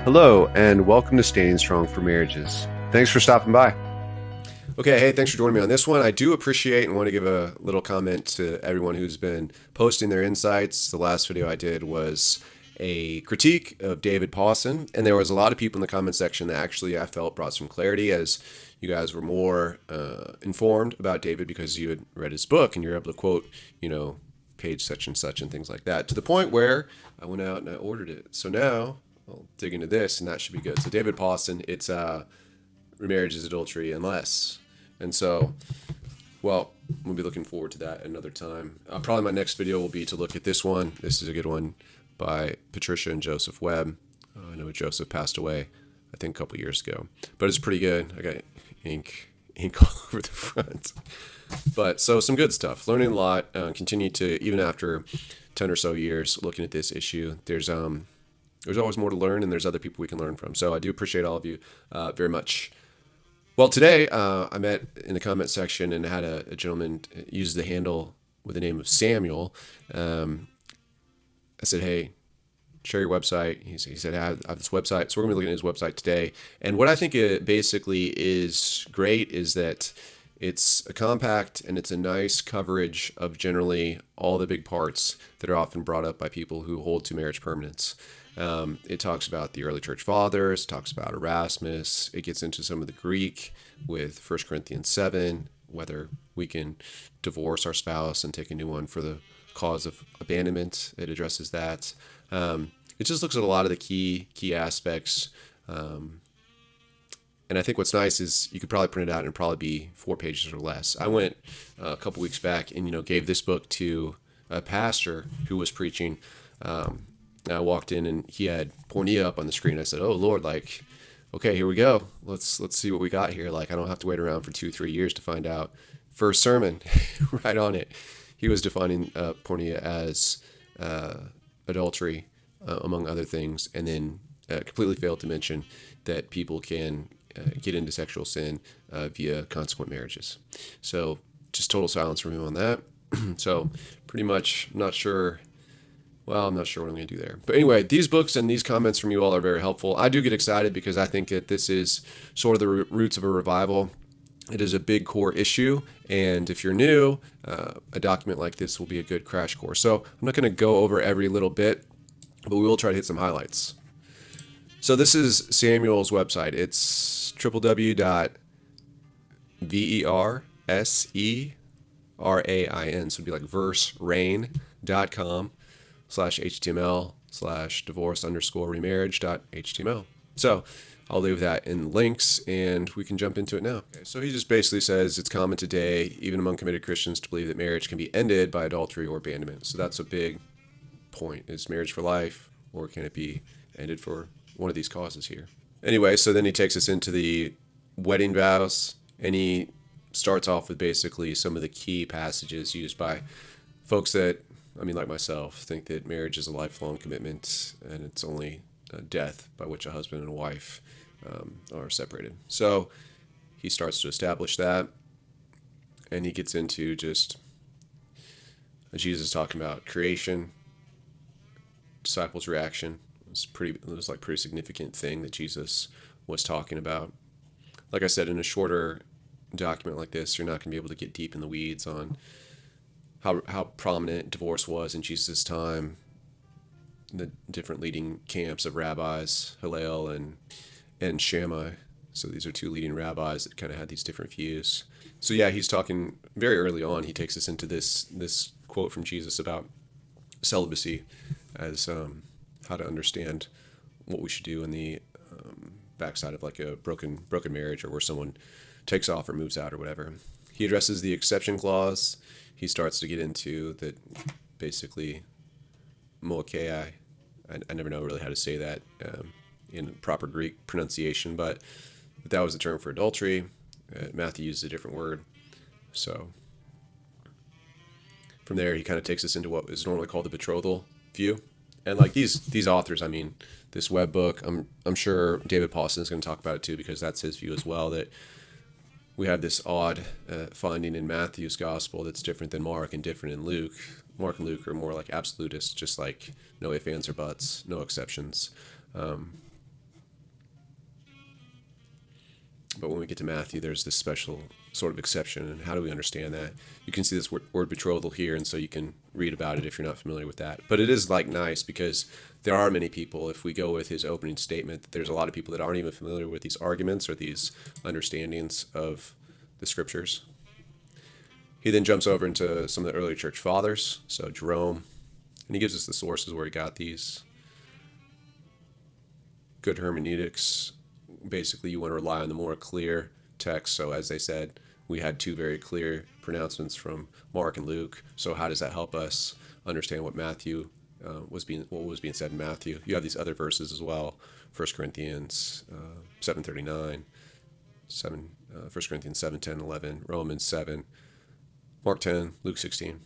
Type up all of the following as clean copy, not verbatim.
Hello, and welcome to Standing Strong for Marriages. Thanks for stopping by. Okay, hey, thanks for joining me on this one. I do appreciate and want to give a little comment to everyone who's been posting their insights. The last video I did was a critique of David Pawson, and there was a lot of people in the comment section that actually I felt brought some clarity, as you guys were more informed about David because you had read his book and you're able to quote, page such and such and things like that, to the point where I went out and I ordered it. So now I'll dig into this, and that should be good. So David Pawson, it's Remarriage is Adultery Unless. And so, well, we'll be looking forward to that another time. Probably my next video will be to look at this one. This is a good one by Patricia and Joseph Webb. I know Joseph passed away, I think, a couple years ago. But it's pretty good. I got ink all over the front. But so some good stuff. Learning a lot. Continue to, even after 10 or so years looking at this issue, there's always more to learn, and there's other people we can learn from. So I do appreciate all of you very much. Well, today I met in the comment section and had a gentleman use the handle with the name of Samuel. I said, hey, share your website. He said, I have this website. So we're going to be looking at his website today. And what I think it basically is great is that it's a compact and it's a nice coverage of generally all the big parts that are often brought up by people who hold to marriage permanence. It talks about the early church fathers, talks about Erasmus. It gets into some of the Greek with 1 Corinthians 7, whether we can divorce our spouse and take a new one for the cause of abandonment. It addresses that. It just looks at a lot of the key aspects. And I think what's nice is you could probably print it out and it'd probably be 4 pages or less. I went a couple weeks back and, gave this book to a pastor who was preaching. I walked in and he had Pornea up on the screen. I said, "Oh Lord, okay, here we go. Let's see what we got here. I don't have to wait around for 2-3 years to find out." First sermon, right on it. He was defining Pornea as adultery, among other things, and then completely failed to mention that people can get into sexual sin via consequent marriages. So just total silence from him on that. So pretty much, I'm not sure what I'm going to do there. But anyway, these books and these comments from you all are very helpful. I do get excited because I think that this is sort of the roots of a revival. It is a big core issue. And if you're new, a document like this will be a good crash course. So I'm not going to go over every little bit, but we will try to hit some highlights. So this is Samuel's website. It's www.verserain, so it'd be like verserain.com/html/divorce_remarriage.html. So I'll leave that in links and we can jump into it now. Okay, so he just basically says it's common today, even among committed Christians, to believe that marriage can be ended by adultery or abandonment. So that's a big point. Is marriage for life, or can it be ended for one of these causes here? Anyway, so then he takes us into the wedding vows, and he starts off with basically some of the key passages used by folks that, like myself, think that marriage is a lifelong commitment and it's only death by which a husband and a wife are separated. So he starts to establish that, and he gets into just Jesus talking about creation, disciples' reaction. It was like pretty significant thing that Jesus was talking about. Like I said, in a shorter document like this, you're not going to be able to get deep in the weeds on how prominent divorce was in Jesus' time, the different leading camps of rabbis, Hillel and Shammai. So these are 2 leading rabbis that kind of had these different views. So yeah, he's talking very early on. He takes us into this quote from Jesus about celibacy as how to understand what we should do in the backside of like a broken marriage, or where someone takes off or moves out or whatever. He addresses the exception clause. He starts to get into that basically moichei. I never know really how to say that in proper Greek pronunciation, but that was the term for adultery. Matthew uses a different word. So from there, he kind of takes us into what is normally called the betrothal view. And like these authors, this Webb book, I'm sure David Pawson is going to talk about it too, because that's his view as well, that we have this odd finding in Matthew's gospel that's different than Mark and different in Luke. Mark and Luke are more like absolutists, just like no ifs, ands, or buts, no exceptions. But when we get to Matthew, there's this special sort of exception. And how do we understand that? You can see this word betrothal here, and so you can read about it if you're not familiar with that. But it is like nice because there are many people, if we go with his opening statement, there's a lot of people that aren't even familiar with these arguments or these understandings of the scriptures. He then jumps over into some of the early church fathers, so Jerome, and he gives us the sources where he got these. Good hermeneutics. Basically, you want to rely on the more clear text. So as they said, we had two very clear pronouncements from Mark and Luke. So how does that help us understand what Matthew was being said in Matthew? You have these other verses as well. 1 Corinthians 7:39, 1 Corinthians 7:10, 11, Romans 7, Mark 10, Luke 16.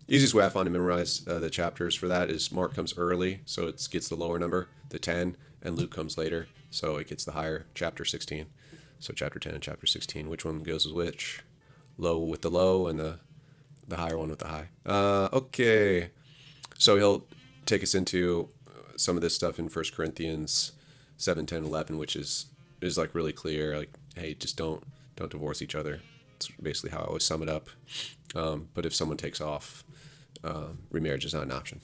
Easiest way I find to memorize the chapters for that is Mark comes early, so it gets the lower number, the 10, and Luke comes later, so it gets the higher, chapter 16. So chapter 10 and chapter 16, which one goes with which? Low with the low and the higher one with the high. Okay, so he'll take us into some of this stuff in 1 Corinthians 7, 10, 11, which is like really clear, like, hey, just don't divorce each other. It's basically how I always sum it up. But if someone takes off, remarriage is not an option.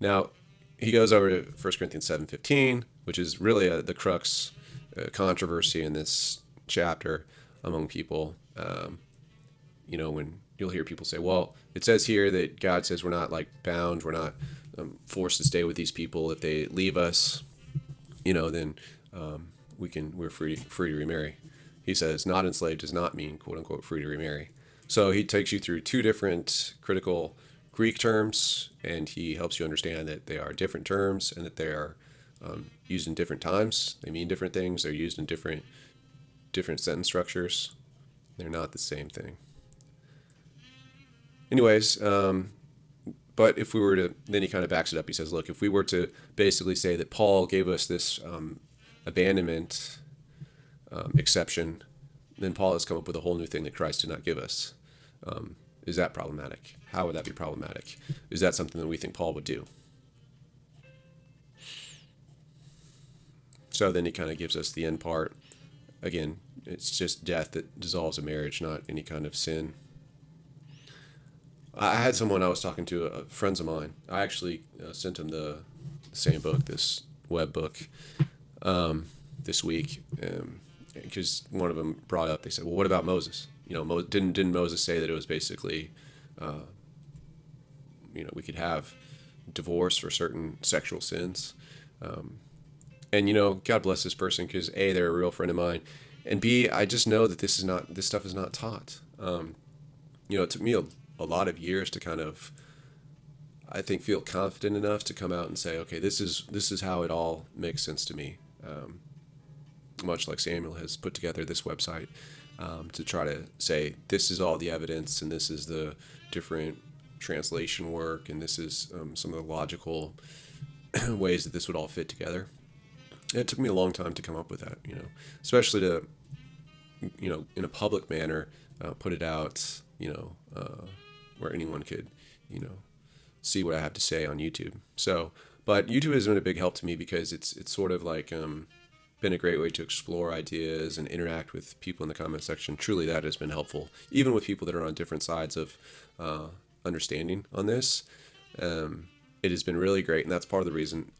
Now, he goes over to 1 Corinthians 7:15, which is really the crux controversy in this chapter among people. When you'll hear people say, well, it says here that God says we're not like bound, we're not forced to stay with these people. If they leave us, then we're free to remarry. He says not enslaved does not mean quote unquote free to remarry. So he takes you through two different critical Greek terms, and he helps you understand that they are different terms and that they are used in different times. They mean different things. They're used in different sentence structures. They're not the same thing. Anyways, but if we were to, then he kind of backs it up. He says, look, if we were to basically say that Paul gave us this abandonment exception, then Paul has come up with a whole new thing that Christ did not give us. Is that problematic? How would that be problematic? Is that something that we think Paul would do? So then he kind of gives us the end part. Again, it's just death that dissolves a marriage, not any kind of sin. I had someone I was talking to, friends of mine. I actually sent him the same book, this Webb book, this week, because one of them brought up. They said, "Well, what about Moses? Didn't Moses say that it was basically, we could have divorce for certain sexual sins?" And God bless this person because A, they're a real friend of mine, and B, I just know that this stuff is not taught. It took me a lot of years to kind of, I think, feel confident enough to come out and say, okay, this is how it all makes sense to me. Much like Samuel has put together this website to try to say this is all the evidence and this is the different translation work and this is some of the logical ways that this would all fit together. And it took me a long time to come up with that, especially to, in a public manner, put it out, where anyone could, see what I have to say on YouTube. So, but YouTube has been a big help to me because it's sort of like been a great way to explore ideas and interact with people in the comment section. Truly, that has been helpful, even with people that are on different sides of understanding on this. It has been really great, and that's part of the reason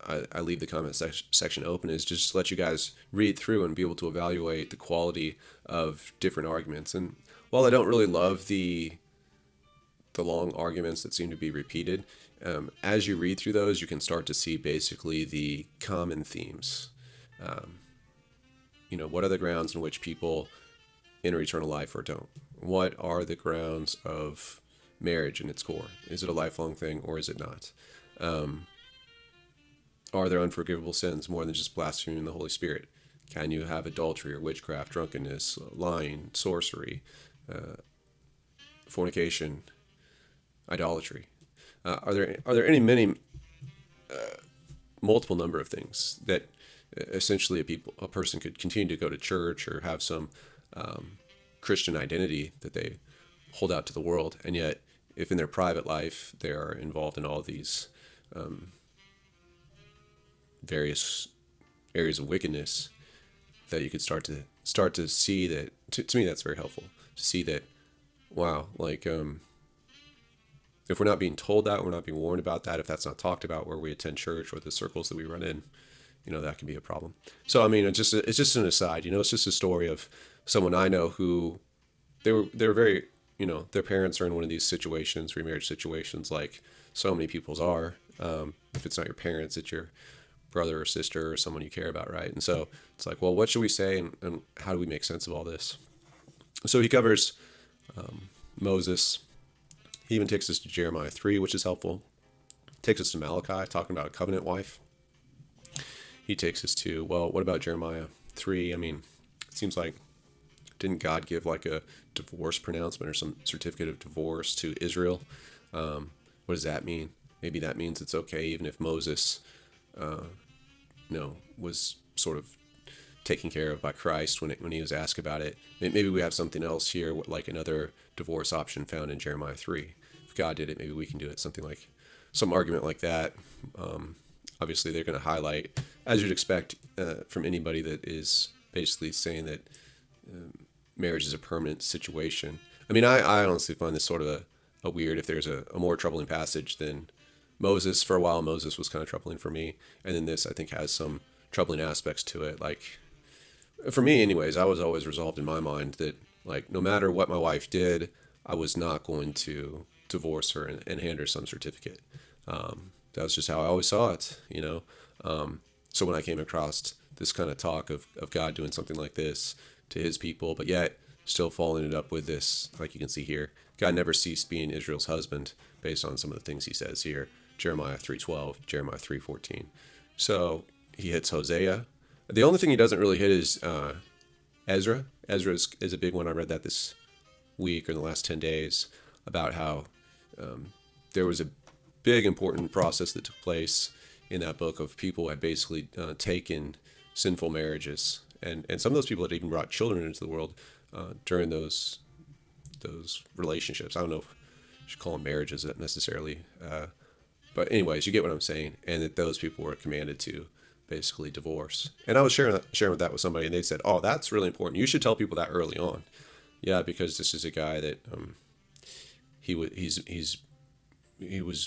I leave the comment section open, is just to let you guys read through and be able to evaluate the quality of different arguments. And while I don't really love the long arguments that seem to be repeated, as you read through those, you can start to see basically the common themes. What are the grounds in which people enter eternal life or don't? What are the grounds of marriage in its core? Is it a lifelong thing or is it not? Are there unforgivable sins more than just blaspheming the Holy Spirit? Can you have adultery or witchcraft, drunkenness, lying, sorcery, fornication, idolatry? Are there many multiple number of things that essentially a person could continue to go to church or have some Christian identity that they hold out to the world, and yet if in their private life they are involved in all these various areas of wickedness, that you could start to see that. To me, that's very helpful to see that. Wow, like if we're not being told that, we're not being warned about that. If that's not talked about where we attend church or the circles that we run in, that can be a problem. So I mean, it's just an aside. It's just a story of someone I know who they were very, their parents are in one of these situations, remarriage situations, like so many people's are. If it's not your parents, it's your brother or sister or someone you care about, right? And so it's like, well, what should we say, and how do we make sense of all this? So he covers Moses. He even takes us to Jeremiah 3, which is helpful. Takes us to Malachi, talking about a covenant wife. He takes us to, well, what about Jeremiah 3? I mean, it seems like, didn't God give like a divorce pronouncement or some certificate of divorce to Israel? What does that mean? Maybe that means it's okay even if Moses, was sort of taken care of by Christ when he was asked about it. Maybe we have something else here, like another divorce option found in Jeremiah 3. If God did it, maybe we can do it. Something like some argument like that. Obviously, they're going to highlight, as you'd expect from anybody that is basically saying that marriage is a permanent situation. I mean, I honestly find this sort of a weird, if there's a more troubling passage than Moses. For a while, Moses was kind of troubling for me. And then this, I think, has some troubling aspects to it. Like, for me anyways, I was always resolved in my mind that, like, no matter what my wife did, I was not going to divorce her and hand her some certificate. That was just how I always saw it, So when I came across this kind of talk of God doing something like this to his people, but yet still following it up with this, like you can see here, God never ceased being Israel's husband based on some of the things he says here. Jeremiah 3:12, Jeremiah 3:14. So he hits Hosea. The only thing he doesn't really hit is Ezra. Ezra is a big one. I read that this week or in the last 10 days about how there was a big important process that took place in that book of people had basically taken sinful marriages. And some of those people had even brought children into the world during those relationships. I don't know if you should call them marriages necessarily. But anyways, you get what I'm saying. And that those people were commanded to basically divorce. And I was sharing that with somebody, and they said, "Oh, that's really important. You should tell people that early on." Yeah, because this is a guy that he was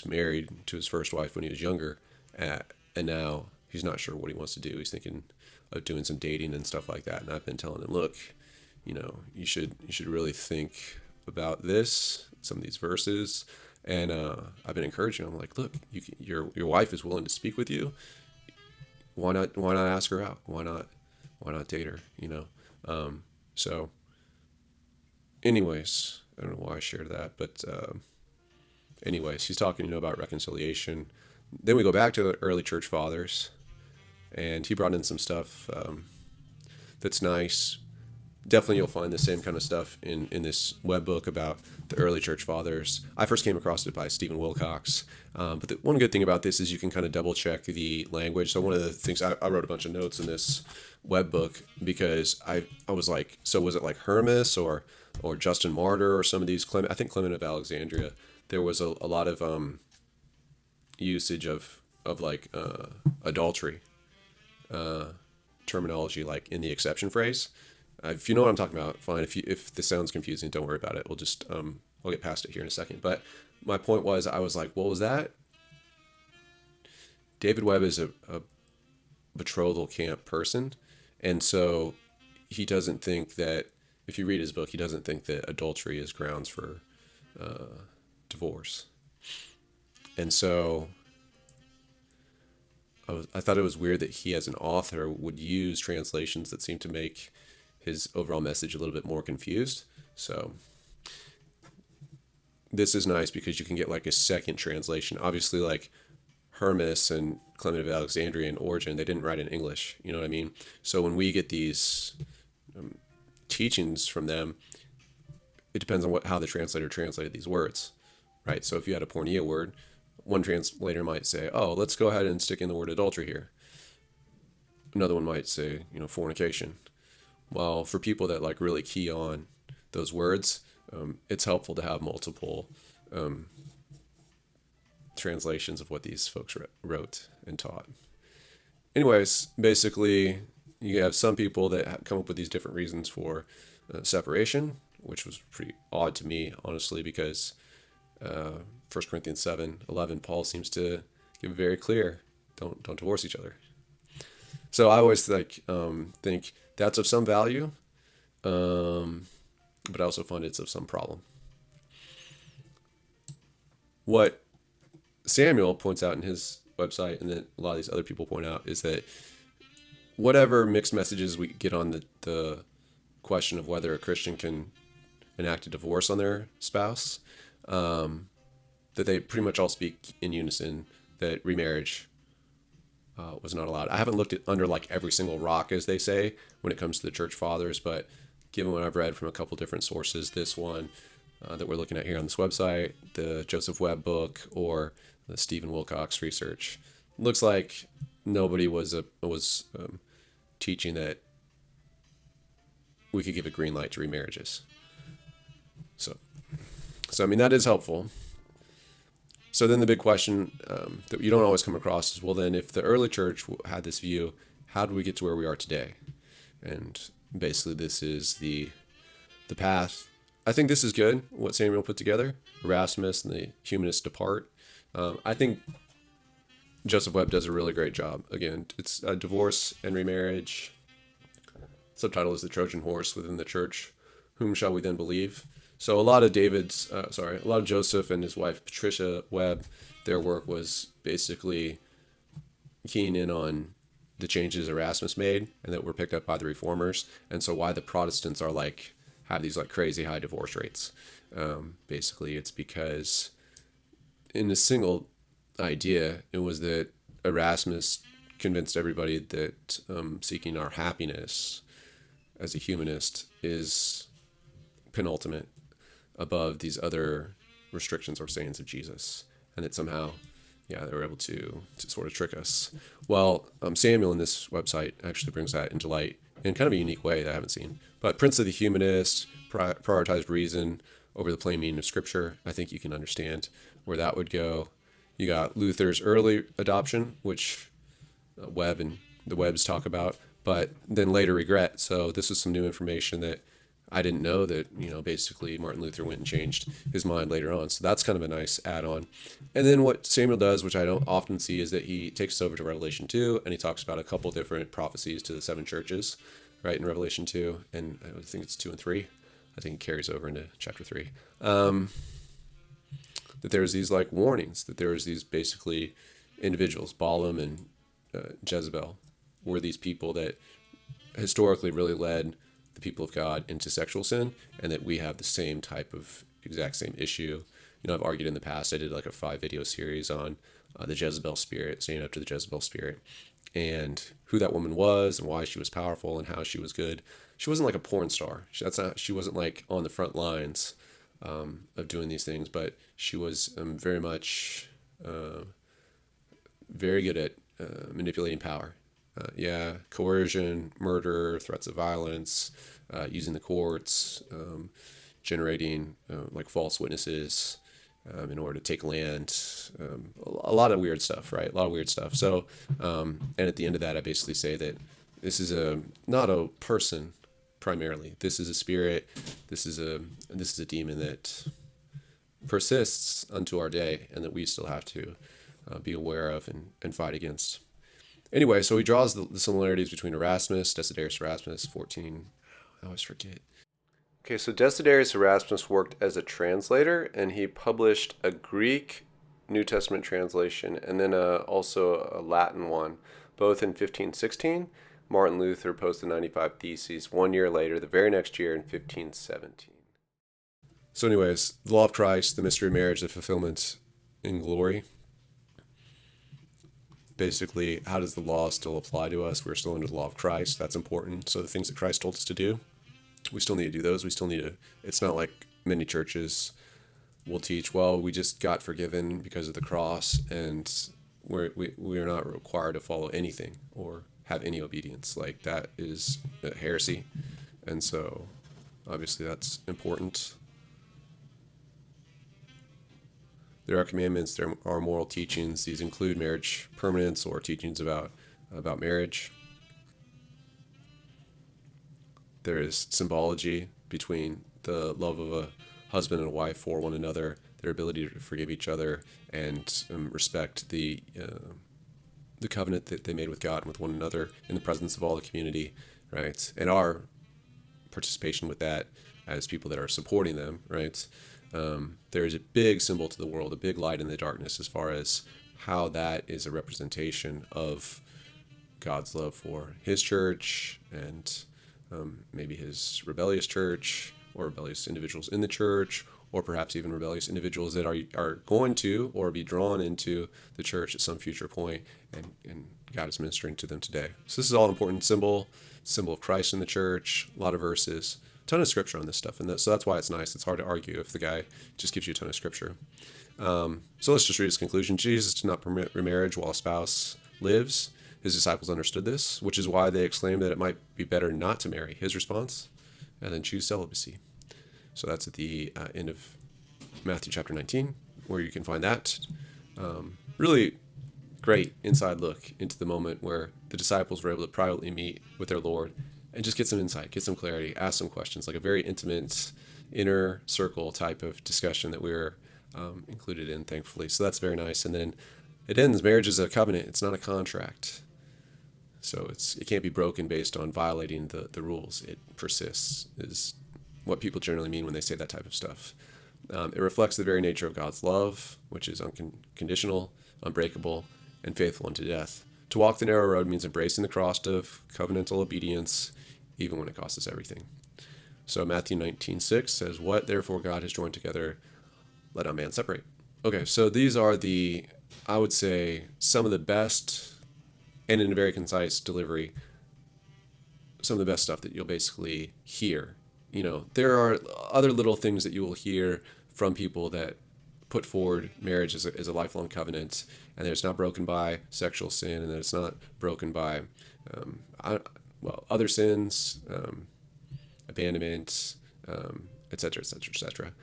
married to his first wife when he was younger, and now he's not sure what he wants to do. He's thinking of doing some dating and stuff like that. And I've been telling him, look, you should really think about this, some of these verses. And I've been encouraging him, like, look, your wife is willing to speak with you. Why not ask her out? Why not date her? So anyways, I don't know why I shared that, but anyways, he's talking, about reconciliation. Then we go back to the early church fathers, and he brought in some stuff that's nice. Definitely you'll find the same kind of stuff in this Webb book about the early church fathers. I first came across it by Stephen Wilcox. But the one good thing about this is you can kind of double check the language. So one of the things, I wrote a bunch of notes in this Webb book because I was like, so was it like Hermas or Justin Martyr or some of these, I think Clement of Alexandria, there was a lot of usage of like adultery terminology, like in the exception phrase. If you know what I'm talking about, fine. If this sounds confusing, don't worry about it. We'll just I'll get past it here in a second. But my point was, I was like, what was that? David Webb is a betrothal camp person, and so he doesn't think that, if you read his book, he doesn't think that adultery is grounds for divorce. And so I thought it was weird that he, as an author, would use translations that seem to make his overall message a little bit more confused. So this is nice because you can get like a second translation. Obviously, like Hermas and Clement of Alexandria and Origen, they didn't write in English. You know what I mean? So when we get these teachings from them, it depends on how the translator translated these words, right? So if you had a pornea word, one translator might say, oh, let's go ahead and stick in the word adultery here. Another one might say, fornication. Well, for people that like really key on those words, it's helpful to have multiple translations of what these folks wrote and taught. Anyways, basically, you have some people that come up with these different reasons for separation, which was pretty odd to me, honestly, because 1 Corinthians 7:11, Paul seems to give very clear, don't divorce each other. So I always think that's of some value, but I also find it's of some problem. What Samuel points out in his website, and that a lot of these other people point out, is that whatever mixed messages we get on the question of whether a Christian can enact a divorce on their spouse, that they pretty much all speak in unison that remarriage was not allowed. I haven't looked at under like every single rock, as they say, when it comes to the church fathers, but given what I've read from a couple different sources, this one that we're looking at here on this website, the Joseph Webb book, or the Stephen Wilcox research, looks like nobody was teaching that we could give a green light to remarriages. So I mean, that is helpful. So then the big question that you don't always come across is, well, then if the early church had this view, how did we get to where we are today? And basically this is the path. I think this is good, what Samuel put together. Erasmus and the humanists depart. I think Joseph Webb does a really great job. Again, it's a divorce and remarriage. Subtitle is The Trojan Horse Within the Church. Whom shall we then believe? So a lot of Joseph and his wife Patricia Webb, their work was basically keying in on the changes Erasmus made and that were picked up by the reformers, and so why the Protestants are have these crazy high divorce rates. Basically, it's because in a single idea, it was that Erasmus convinced everybody that seeking our happiness as a humanist is penultimate above these other restrictions or sayings of Jesus, and that somehow, they were able to sort of trick us. Well, Samuel in this website actually brings that into light in kind of a unique way that I haven't seen. But Prince of the Humanists prioritized reason over the plain meaning of Scripture. I think you can understand where that would go. You got Luther's early adoption, which Webb and the Webbs talk about, but then later regret. So this is some new information that I didn't know, that, basically Martin Luther went and changed his mind later on. So that's kind of a nice add-on. And then what Samuel does, which I don't often see, is that he takes us over to Revelation 2, and he talks about a couple different prophecies to the 7 churches, right, in Revelation 2. And I think it's 2 and 3. I think it carries over into chapter 3. That there's these warnings, that there's these basically individuals, Balaam and Jezebel, were these people that historically really led the people of God into sexual sin, and that we have the exact same issue. I've argued in the past, I did a 5-video series on the Jezebel spirit, standing up to the Jezebel spirit, and who that woman was and why she was powerful and how she was good. She wasn't like a porn star. She wasn't on the front lines of doing these things, but she was very much very good at manipulating power. Coercion, murder, threats of violence, using the courts, generating false witnesses in order to take land, a lot of weird stuff, right? A lot of weird stuff. So, and at the end of that, I basically say that this is not a person primarily. This is a spirit. This is a demon that persists unto our day, and that we still have to be aware of and fight against. Anyway, so he draws the similarities between Desiderius Erasmus, 14. I always forget. Okay, so Desiderius Erasmus worked as a translator, and he published a Greek New Testament translation and then also a Latin one, both in 1516. Martin Luther posted 95 Theses 1 year later, the very next year in 1517. So anyways, the law of Christ, the mystery of marriage, the fulfillment in glory. Basically, how does the law still apply to us? We're still under the law of Christ. That's important. So the things that Christ told us to do, we still need to do those. We still need to, it's not like many churches will teach, well, we just got forgiven because of the cross, and we are not required to follow anything or have any obedience. That is a heresy. And so obviously that's important. There are commandments, there are moral teachings. These include marriage permanence or teachings about marriage. there is symbology between the love of a husband and a wife for one another, their ability to forgive each other, and respect the covenant that they made with God and with one another in the presence of all the community, right? And our participation with that as people that are supporting them, right? There is a big symbol to the world, a big light in the darkness as far as how that is a representation of God's love for his church and maybe his rebellious church or rebellious individuals in the church, or perhaps even rebellious individuals that are going to or be drawn into the church at some future point, and God is ministering to them today. So this is all an important symbol of Christ in the church, a lot of verses, a ton of scripture on this stuff, and so that's why it's nice. It's hard to argue if the guy just gives you a ton of scripture. So let's just read his conclusion. Jesus did not permit remarriage while a spouse lives. His disciples understood this, which is why they exclaimed that it might be better not to marry. His response, and then choose celibacy. So that's at the end of Matthew chapter 19, where you can find that. Really great inside look into the moment where the disciples were able to privately meet with their Lord and just get some insight, get some clarity, ask some questions, like a very intimate inner circle type of discussion that we were included in, thankfully. So that's very nice. And then it ends, marriage is a covenant. It's not a contract. So it can't be broken based on violating the rules. It persists, is what people generally mean when they say that type of stuff. It reflects the very nature of God's love, which is unconditional, unbreakable, and faithful unto death. To walk the narrow road means embracing the cross of covenantal obedience, even when it costs us everything. So Matthew 19:6 says, "What therefore God has joined together, let not man separate." Okay, so these are I would say, some of the best, and in a very concise delivery, some of the best stuff that you'll basically hear. There are other little things that you will hear from people that put forward marriage as a lifelong covenant, and that it's not broken by sexual sin, and that it's not broken by other sins, abandonment, et cetera, et cetera, et cetera.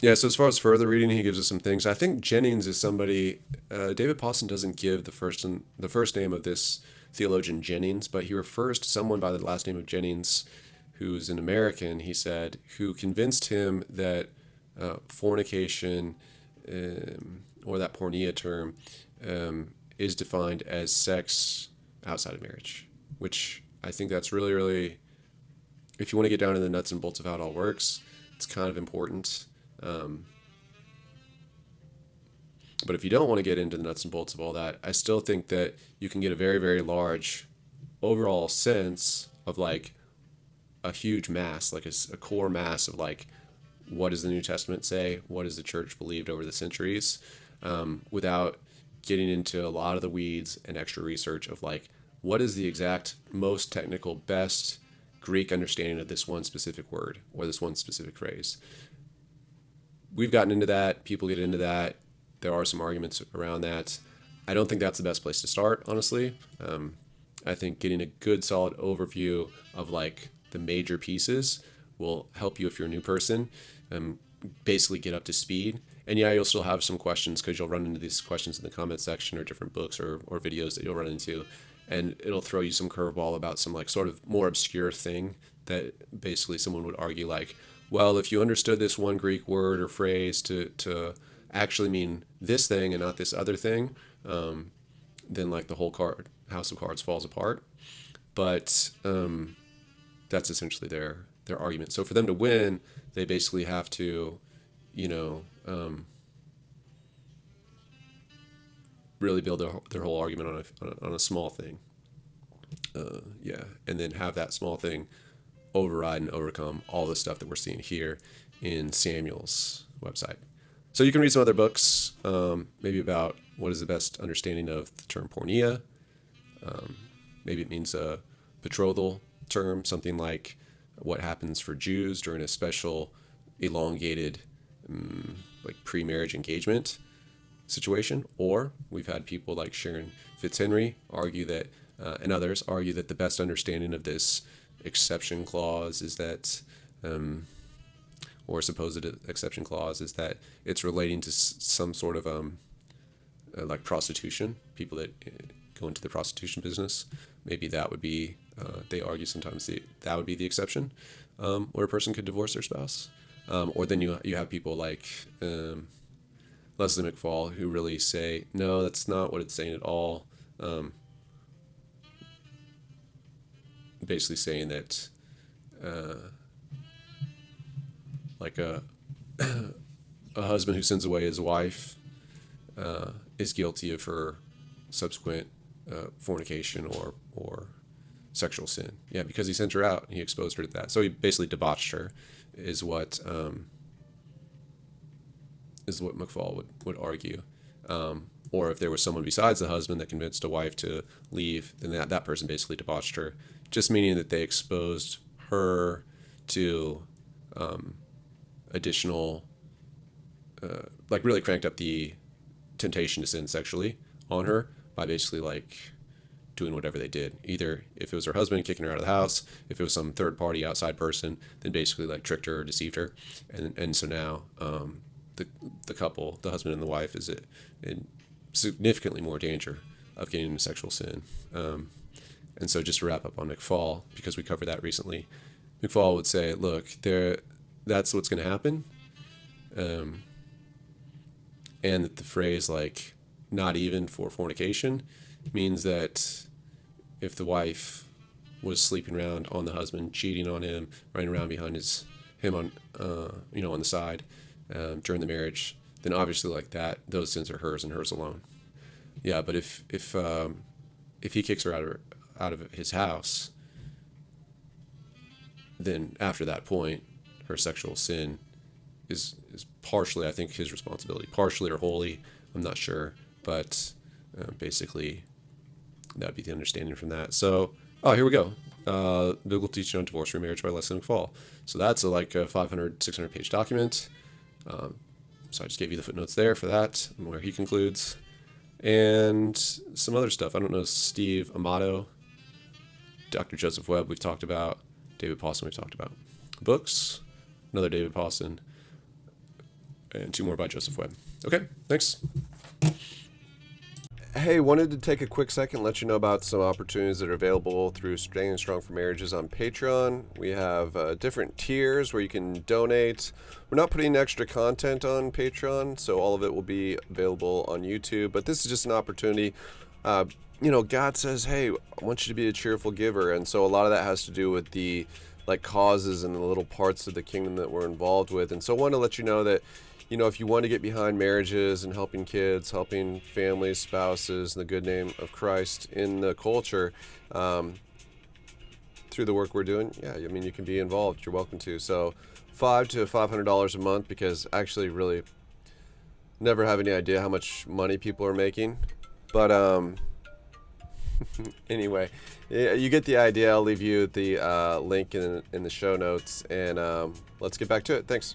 Yeah, so as far as further reading, he gives us some things. I think Jennings is somebody, David Pawson doesn't give the first name of this theologian Jennings, but he refers to someone by the last name of Jennings, who's an American, he said, who convinced him that fornication, or that porneia term, is defined as sex outside of marriage, which I think that's really, really, if you want to get down to the nuts and bolts of how it all works, it's kind of important. But if you don't want to get into the nuts and bolts of all that, I still think that you can get a very, very large overall sense of like a huge mass, like a core mass of like, what does the New Testament say? What has the church believed over the centuries? Without getting into a lot of the weeds and extra research of like, what is the exact most technical, best Greek understanding of this one specific word or this one specific phrase? We've gotten into that. People get into that. There are some arguments around that. I don't think that's the best place to start, honestly. I think getting a good, solid overview of like the major pieces will help you if you're a new person, basically get up to speed. And yeah, you'll still have some questions because you'll run into these questions in the comment section or different books or videos that you'll run into. And it'll throw you some curveball about some like sort of more obscure thing that basically someone would argue like, well, if you understood this one Greek word or phrase to actually mean this thing and not this other thing, then like the whole house of cards falls apart. But that's essentially their argument. So for them to win, they basically have to, really build their whole argument on a small thing. And then have that small thing override and overcome all the stuff that we're seeing here in Samuel's website. So you can read some other books, maybe about what is the best understanding of the term porneia. Maybe it means a betrothal term, something like what happens for Jews during a special elongated like pre-marriage engagement situation. Or we've had people like Sharon Fitzhenry argue that, and others argue that the best understanding of this exception clause is that, or supposed exception clause is that it's relating to some sort of like prostitution, people that go into the prostitution business. Maybe that would be They argue sometimes that would be the exception, where a person could divorce their spouse. Or then you have people like Leslie McFall who really say, no, that's not what it's saying at all. Basically saying that like a husband who sends away his wife is guilty of her subsequent fornication or sexual sin. Yeah, because he sent her out and he exposed her to that. So he basically debauched her, is what McFall would argue. Or if there was someone besides the husband that convinced a wife to leave, then that person basically debauched her, just meaning that they exposed her to additional, like really cranked up the temptation to sin sexually on her by basically like doing whatever they did. Either if it was her husband kicking her out of the house, if it was some third party outside person, then basically like tricked her or deceived her. And so now the couple, the husband and the wife, is in significantly more danger of getting into sexual sin. And so just to wrap up on McFall, because we covered that recently, McFall would say, look, that's what's going to happen. And that the phrase like not even for fornication means that if the wife was sleeping around on the husband, cheating on him, running around behind him on on the side during the marriage, then obviously like that, those sins are hers and hers alone. Yeah, but if he kicks her out of his house, then after that point, her sexual sin is partially, I think, his responsibility, partially or wholly, I'm not sure, but basically that'd be the understanding from that. So, here we go. Biblical Teaching on Divorce, Remarriage by Leslie McFall. So that's a 500, 600 page document. So I just gave you the footnotes there for that, and where he concludes. And some other stuff. I don't know, Steve Amato, Dr. Joseph Webb we've talked about, David Pawson we've talked about. Books, another David Pawson, and 2 more by Joseph Webb. Okay, thanks. Hey, wanted to take a quick second and let you know about some opportunities that are available through Standing Strong for Marriages on Patreon. We have different tiers where you can donate. We're not putting extra content on Patreon, so all of it will be available on YouTube. But this is just an opportunity. God says, hey, I want you to be a cheerful giver. And so a lot of that has to do with the causes and the little parts of the kingdom that we're involved with. And so I want to let you know that if you want to get behind marriages and helping kids, helping families, spouses, in the good name of Christ in the culture, through the work we're doing, you can be involved. You're welcome to. So $500 to $500 a month, because I actually really never have any idea how much money people are making. But anyway, you get the idea. I'll leave you the link in the show notes, and let's get back to it. Thanks.